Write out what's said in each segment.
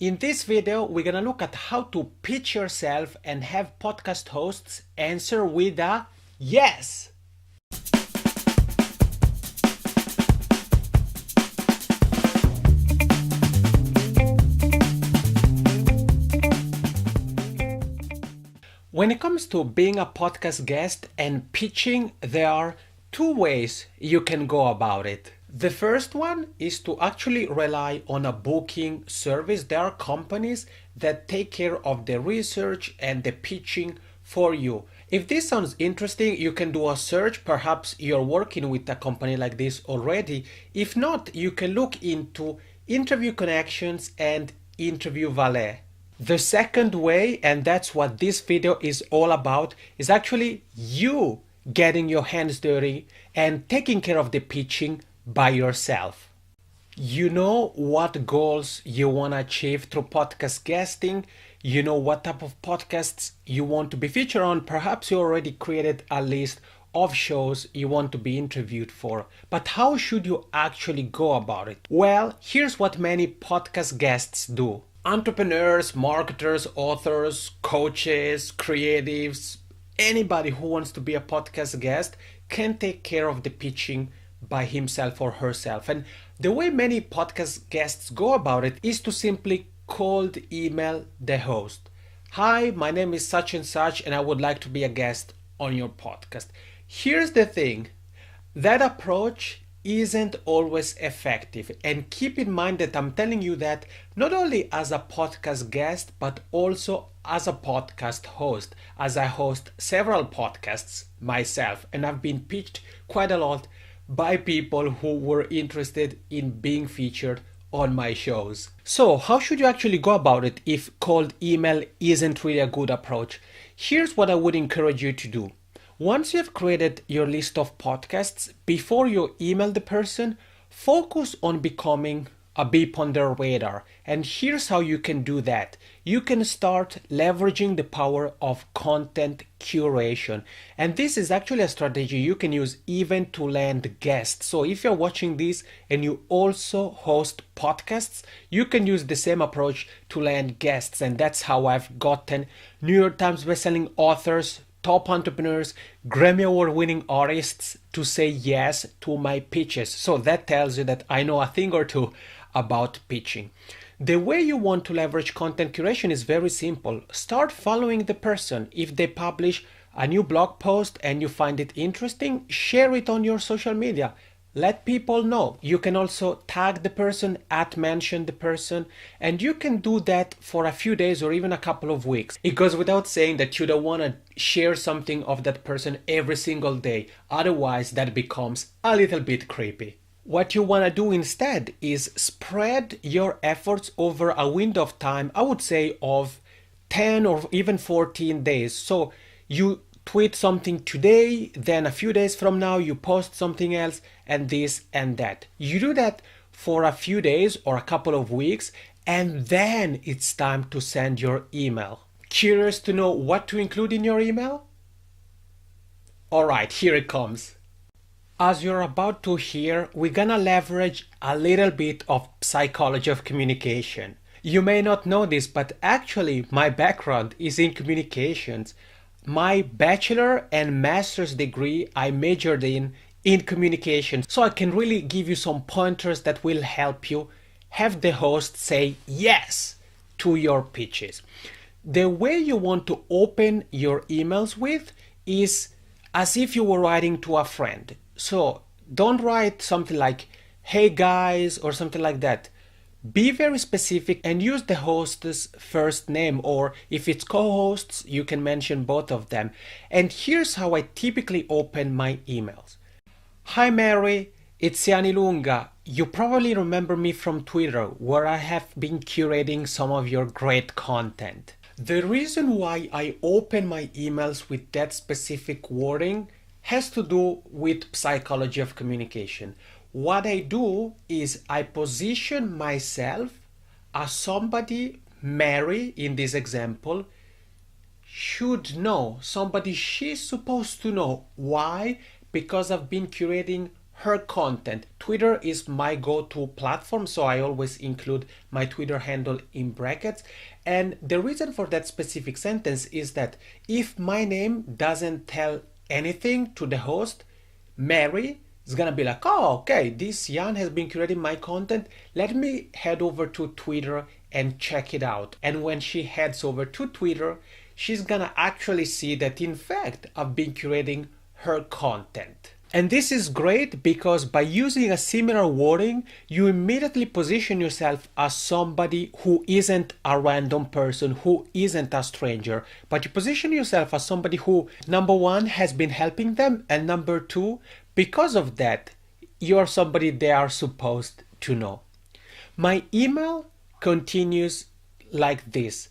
In this video, we're gonna look at how to pitch yourself and have podcast hosts answer with a yes. When it comes to being a podcast guest and pitching, there are two ways you can go about it. The first one is to actually rely on a booking service. There are companies that take care of the research and the pitching for you. If this sounds interesting, you can do a search. Perhaps you're working with a company like this already. If not, you can look into Interview Connections and Interview Valet. The second way, and that's what this video is all about, is actually you getting your hands dirty and taking care of the pitching by yourself. You know what goals you want to achieve through podcast guesting. You know what type of podcasts you want to be featured on. Perhaps you already created a list of shows you want to be interviewed for. But how should you actually go about it? Well, here's what many podcast guests do. Entrepreneurs, marketers, authors, coaches, creatives, anybody who wants to be a podcast guest can take care of the pitching by himself or herself. And the way many podcast guests go about it is to simply cold email the host. Hi, my name is such and such, and I would like to be a guest on your podcast. Here's the thing, that approach isn't always effective. And keep in mind that I'm telling you that not only as a podcast guest, but also as a podcast host, as I host several podcasts myself, and I've been pitched quite a lot by people who were interested in being featured on my shows. So how should you actually go about it if cold email isn't really a good approach? Here's what I would encourage you to do. Once you have created your list of podcasts, before you email the person, focus on becoming a beep on their radar. And here's how you can do that. You can start leveraging the power of content curation. And this is actually a strategy you can use even to land guests. So if you're watching this and you also host podcasts, you can use the same approach to land guests. And that's how I've gotten New York Times bestselling authors, top entrepreneurs, Grammy Award winning artists to say yes to my pitches. So that tells you that I know a thing or two about pitching. The way you want to leverage content curation is very simple. Start following the person. If they publish a new blog post and you find it interesting, share it on your social media. Let people know. You can also tag the person, @mention the person, and you can do that for a few days or even a couple of weeks. It goes without saying that you don't want to share something of that person every single day. Otherwise, that becomes a little bit creepy. What you want to do instead is spread your efforts over a window of time, I would say of 10 or even 14 days. So you tweet something today, then a few days from now you post something else, and this and that. You do that for a few days or a couple of weeks, and then it's time to send your email. Curious to know what to include in your email? Alright, here it comes. As you're about to hear, we're gonna leverage a little bit of psychology of communication. You may not know this, but actually my background is in communications. My bachelor and master's degree I majored in communication, so I can really give you some pointers that will help you have the host say yes to your pitches. The way you want to open your emails with is as if you were writing to a friend. So don't write something like, hey guys, or something like that. Be very specific and use the host's first name, or if it's co-hosts, you can mention both of them. And here's how I typically open my emails. Hi Mary, it's Yani Lunga. You probably remember me from Twitter, where I have been curating some of your great content. The reason why I open my emails with that specific wording has to do with psychology of communication. What I do is I position myself as somebody Mary, in this example, should know, somebody she's supposed to know. Why? Because I've been curating her content. Twitter is my go-to platform, so I always include my Twitter handle in brackets. And the reason for that specific sentence is that if my name doesn't tell anything to the host, Mary is gonna be like, oh, okay, this Jan has been curating my content. Let me head over to Twitter and check it out. And when she heads over to Twitter, she's gonna actually see that in fact I've been curating her content. And this is great because by using a similar wording, you immediately position yourself as somebody who isn't a random person, who isn't a stranger, but you position yourself as somebody who, number one, has been helping them, and number two, because of that, you're somebody they are supposed to know. My email continues like this.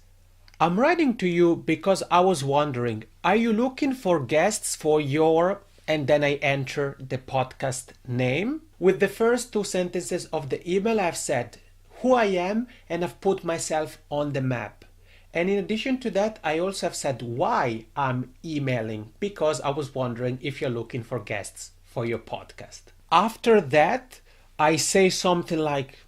I'm writing to you because I was wondering, are you looking for guests for your, and then I enter the podcast name. With the first two sentences of the email, I've said who I am and I've put myself on the map. And in addition to that, I also have said why I'm emailing, because I was wondering if you're looking for guests for your podcast. After that, I say something like,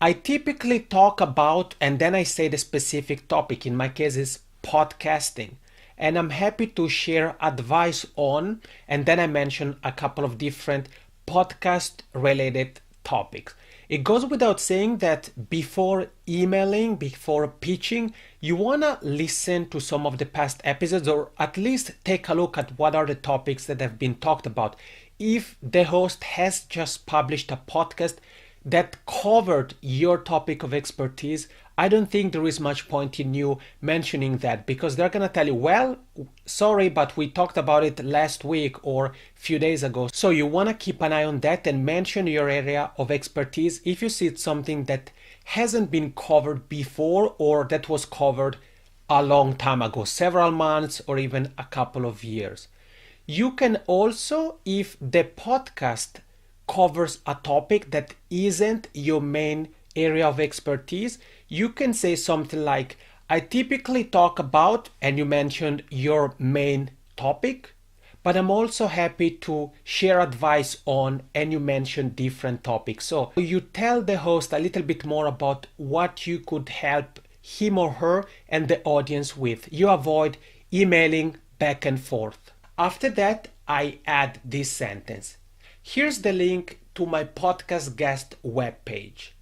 I typically talk about, and then I say the specific topic. In my case, it's podcasting. And I'm happy to share advice on, and then I mention a couple of different podcast related topics. It goes without saying that before emailing, before pitching, you want to listen to some of the past episodes, or at least take a look at what are the topics that have been talked about. If the host has just published a podcast that covered your topic of expertise, I don't think there is much point in you mentioning that, because they're going to tell you, well, sorry, but we talked about it last week or a few days ago. So you want to keep an eye on that and mention your area of expertise if you see it's something that hasn't been covered before, or that was covered a long time ago, several months or even a couple of years. You can also, if the podcast covers a topic that isn't your main area of expertise, you can say something like, I typically talk about, and you mentioned your main topic, but I'm also happy to share advice on, and you mention different topics. So you tell the host a little bit more about what you could help him or her and the audience with. You avoid emailing back and forth. After that, I add this sentence. Here's the link to my podcast guest webpage,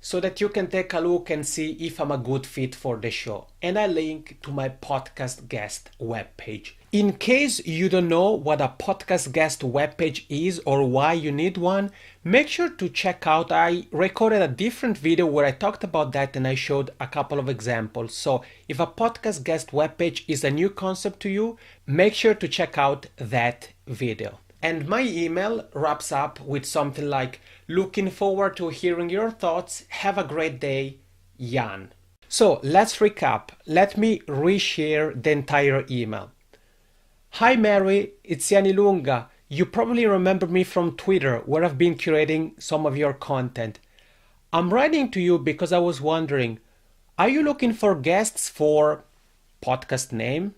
so that you can take a look and see if I'm a good fit for the show. And I link to my podcast guest webpage. In case you don't know what a podcast guest webpage is or why you need one, make sure to check out, I recorded a different video where I talked about that and I showed a couple of examples. So if a podcast guest webpage is a new concept to you, make sure to check out that video. And my email wraps up with something like, looking forward to hearing your thoughts. Have a great day, Jan. So let's recap. Let me reshare the entire email. Hi Mary, it's Jan Ilunga. You probably remember me from Twitter, where I've been curating some of your content. I'm writing to you because I was wondering, are you looking for guests for podcast name?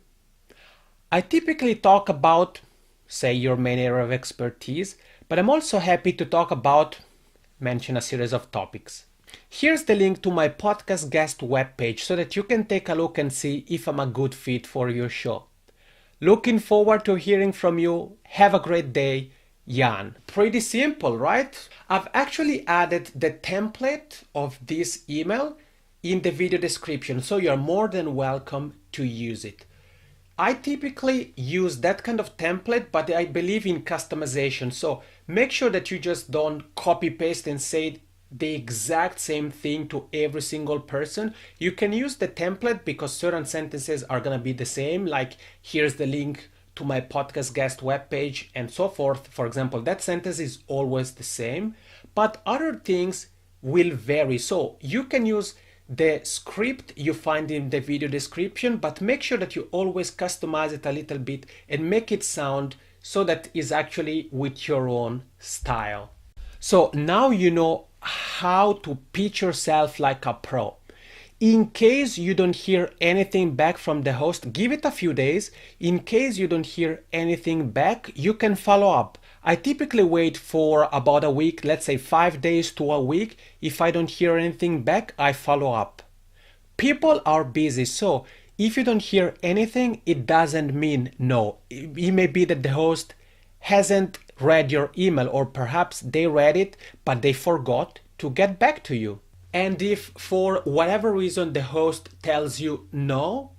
I typically talk about, say, your main area of expertise, but I'm also happy to talk about, mention a series of topics. Here's the link to my podcast guest webpage so that you can take a look and see if I'm a good fit for your show. Looking forward to hearing from you. Have a great day, Jan. Pretty simple, right? I've actually added the template of this email in the video description, so you're more than welcome to use it. I typically use that kind of template, but I believe in customization. So make sure that you just don't copy paste and say the exact same thing to every single person. You can use the template because certain sentences are going to be the same, like here's the link to my podcast guest webpage and so forth. For example, that sentence is always the same, but other things will vary. So you can use the script you find in the video description, but make sure that you always customize it a little bit and make it sound so that it's actually with your own style. So now you know how to pitch yourself like a pro. In case you don't hear anything back from the host, give it a few days. In case you don't hear anything back, you can follow up. I typically wait for about a week, let's say 5 days to a week. If I don't hear anything back, I follow up. People are busy, so if you don't hear anything, it doesn't mean no. It may be that the host hasn't read your email, or perhaps they read it, but they forgot to get back to you. And if for whatever reason the host tells you no,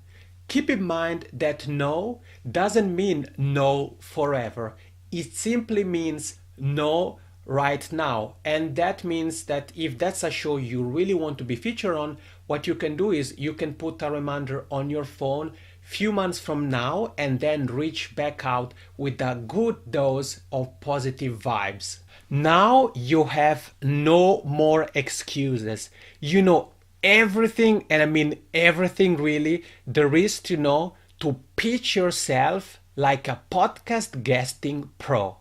keep in mind that no doesn't mean no forever. It simply means no right now. And that means that if that's a show you really want to be featured on, what you can do is you can put a reminder on your phone few months from now and then reach back out with a good dose of positive vibes. Now you have no more excuses. You know everything, and I mean everything really, there is to know to pitch yourself like a podcast guesting pro.